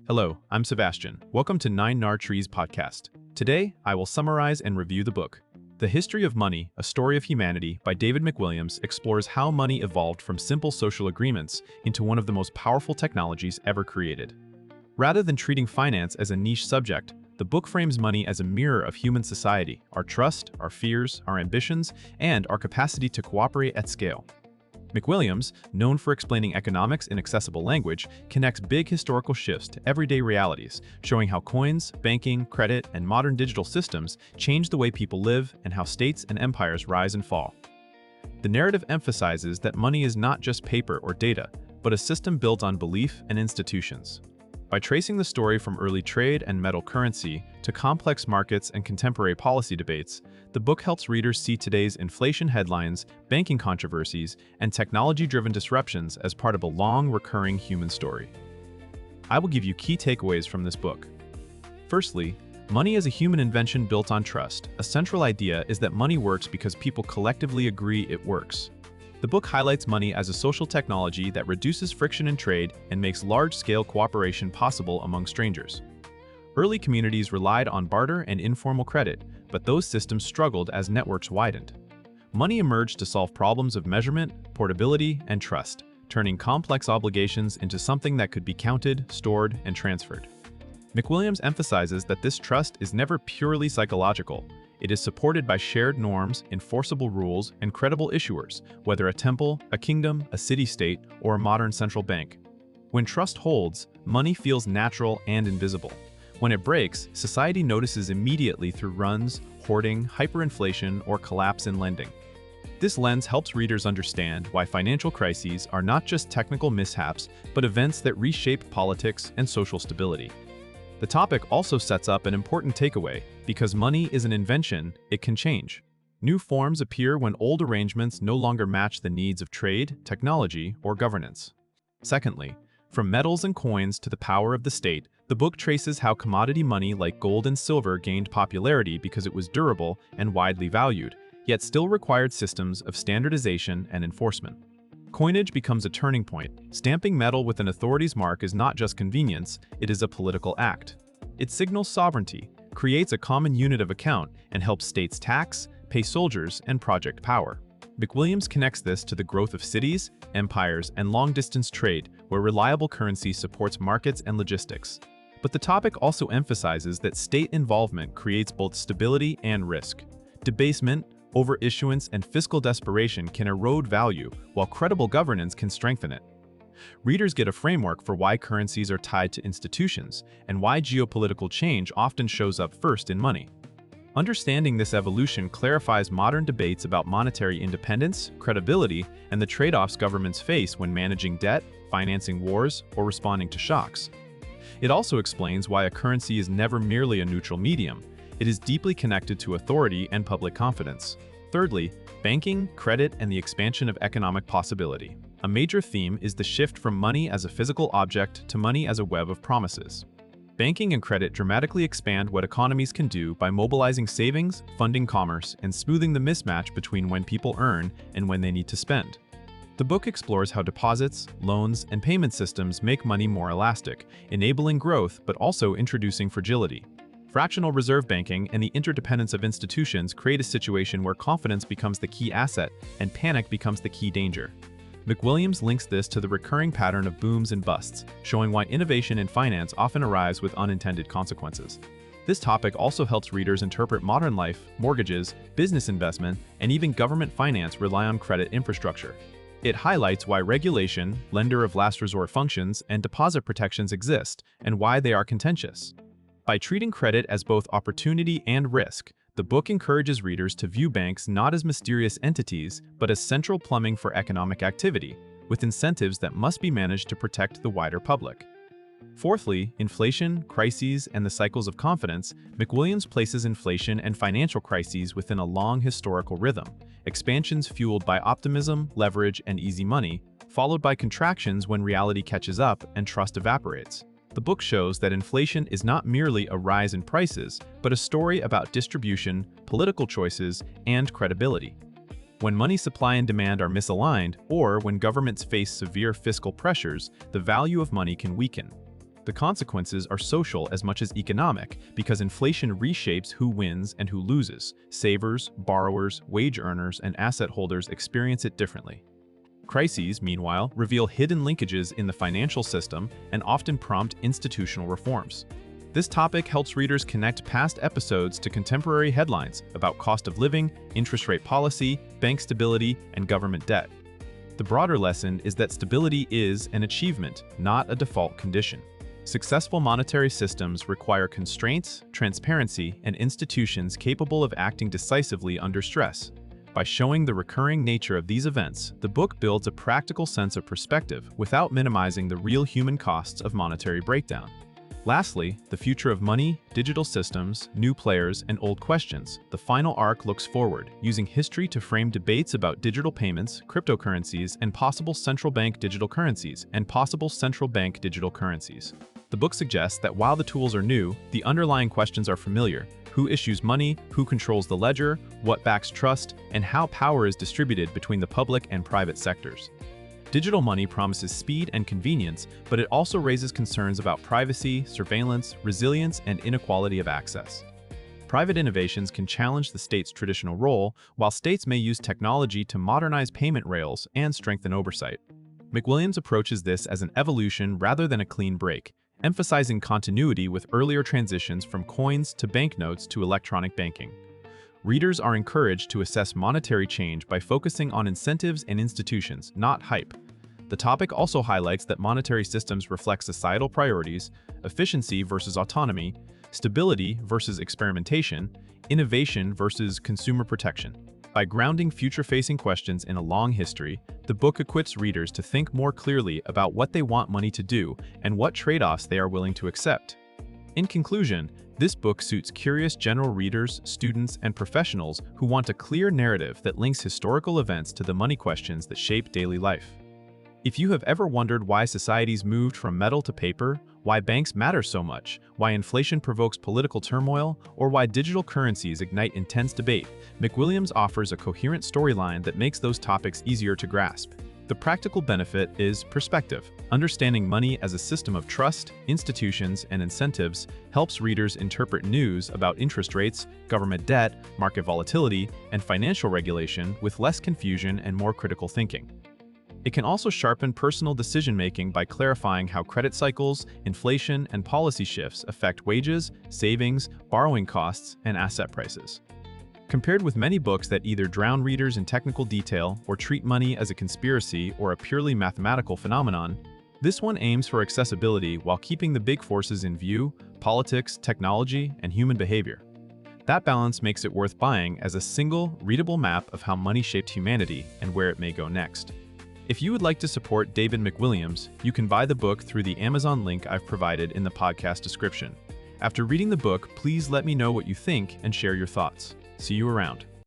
Hello, I'm Sebastian. Welcome to 9 Trees podcast. Today, I will summarize and review the book. The History of Money, A Story of Humanity by David McWilliams explores how money evolved from simple social agreements into one of the most powerful technologies ever created. Rather than treating finance as a niche subject, the book frames money as a mirror of human society, our trust, our fears, our ambitions, and our capacity to cooperate at scale. McWilliams, known for explaining economics in accessible language, connects big historical shifts to everyday realities, showing how coins, banking, credit, and modern digital systems change the way people live and how states and empires rise and fall. The narrative emphasizes that money is not just paper or data, but a system built on belief and institutions. By tracing the story from early trade and metal currency to complex markets and contemporary policy debates, the book helps readers see today's inflation headlines, banking controversies, and technology-driven disruptions as part of a long, recurring human story. I will give you key takeaways from this book. Firstly, money is a human invention built on trust. A central idea is that money works because people collectively agree it works. The book highlights money as a social technology that reduces friction in trade and makes large-scale cooperation possible among strangers. Early communities relied on barter and informal credit, but those systems struggled as networks widened. Money emerged to solve problems of measurement, portability, and trust, turning complex obligations into something that could be counted, stored, and transferred. McWilliams emphasizes that this trust is never purely psychological. It is supported by shared norms, enforceable rules, and credible issuers, whether a temple, a kingdom, a city-state, or a modern central bank. When trust holds, money feels natural and invisible. When it breaks, society notices immediately through runs, hoarding, hyperinflation, or collapse in lending. This lens helps readers understand why financial crises are not just technical mishaps, but events that reshape politics and social stability. The topic also sets up an important takeaway. Because money is an invention, it can change. New forms appear when old arrangements no longer match the needs of trade, technology, or governance. Secondly, from metals and coins to the power of the state, the book traces how commodity money like gold and silver gained popularity because it was durable and widely valued, yet still required systems of standardization and enforcement. Coinage becomes a turning point. Stamping metal with an authority's mark is not just convenience, it is a political act. It signals sovereignty, creates a common unit of account, and helps states tax, pay soldiers, and project power. McWilliams connects this to the growth of cities, empires, and long-distance trade, where reliable currency supports markets and logistics. But the topic also emphasizes that state involvement creates both stability and risk. Debasement, overissuance, and fiscal desperation can erode value, while credible governance can strengthen it. Readers get a framework for why currencies are tied to institutions and why geopolitical change often shows up first in money. Understanding this evolution clarifies modern debates about monetary independence, credibility, and the trade-offs governments face when managing debt, financing wars, or responding to shocks. It also explains why a currency is never merely a neutral medium. It is deeply connected to authority and public confidence. Thirdly, banking, credit, and the expansion of economic possibility. A major theme is the shift from money as a physical object to money as a web of promises. Banking and credit dramatically expand what economies can do by mobilizing savings, funding commerce, and smoothing the mismatch between when people earn and when they need to spend. The book explores how deposits, loans, and payment systems make money more elastic, enabling growth but also introducing fragility. Fractional reserve banking and the interdependence of institutions create a situation where confidence becomes the key asset and panic becomes the key danger. McWilliams links this to the recurring pattern of booms and busts, showing why innovation in finance often arrives with unintended consequences. This topic also helps readers interpret modern life, mortgages, business investment, and even government finance rely on credit infrastructure. It highlights why regulation, lender of last resort functions, and deposit protections exist, and why they are contentious. By treating credit as both opportunity and risk, the book encourages readers to view banks not as mysterious entities, but as central plumbing for economic activity, with incentives that must be managed to protect the wider public. Fourthly, inflation, crises, and the cycles of confidence. McWilliams places inflation and financial crises within a long historical rhythm. Expansions fueled by optimism, leverage, and easy money, followed by contractions when reality catches up and trust evaporates. The book shows that inflation is not merely a rise in prices, but a story about distribution, political choices, and credibility. When money supply and demand are misaligned, or when governments face severe fiscal pressures, the value of money can weaken. The consequences are social as much as economic because inflation reshapes who wins and who loses. Savers, borrowers, wage earners, and asset holders experience it differently. Crises, meanwhile, reveal hidden linkages in the financial system and often prompt institutional reforms. This topic helps readers connect past episodes to contemporary headlines about cost of living, interest rate policy, bank stability, and government debt. The broader lesson is that stability is an achievement, not a default condition. Successful monetary systems require constraints, transparency, and institutions capable of acting decisively under stress. By showing the recurring nature of these events, the book builds a practical sense of perspective without minimizing the real human costs of monetary breakdown. Lastly, the future of money, digital systems, new players, and old questions. The final arc looks forward, using history to frame debates about digital payments, cryptocurrencies, and possible central bank digital currencies. The book suggests that while the tools are new, the underlying questions are familiar. Who issues money, who controls the ledger, what backs trust, and how power is distributed between the public and private sectors. Digital money promises speed and convenience, but it also raises concerns about privacy, surveillance, resilience, and inequality of access. Private innovations can challenge the state's traditional role, while states may use technology to modernize payment rails and strengthen oversight. McWilliams approaches this as an evolution rather than a clean break, emphasizing continuity with earlier transitions from coins to banknotes to electronic banking. Readers are encouraged to assess monetary change by focusing on incentives and institutions, not hype. The topic also highlights that monetary systems reflect societal priorities, efficiency versus autonomy, stability versus experimentation, innovation versus consumer protection. By grounding future-facing questions in a long history, the book equips readers to think more clearly about what they want money to do and what trade-offs they are willing to accept. In conclusion, this book suits curious general readers, students, and professionals who want a clear narrative that links historical events to the money questions that shape daily life. If you have ever wondered why societies moved from metal to paper, why banks matter so much, why inflation provokes political turmoil, or why digital currencies ignite intense debate, McWilliams offers a coherent storyline that makes those topics easier to grasp. The practical benefit is perspective. Understanding money as a system of trust, institutions, and incentives helps readers interpret news about interest rates, government debt, market volatility, and financial regulation with less confusion and more critical thinking. It can also sharpen personal decision-making by clarifying how credit cycles, inflation, and policy shifts affect wages, savings, borrowing costs, and asset prices. Compared with many books that either drown readers in technical detail or treat money as a conspiracy or a purely mathematical phenomenon, this one aims for accessibility while keeping the big forces in view: politics, technology, and human behavior. That balance makes it worth buying as a single, readable map of how money shaped humanity and where it may go next. If you would like to support David McWilliams, you can buy the book through the Amazon link I've provided in the podcast description. After reading the book, please let me know what you think and share your thoughts. See you around.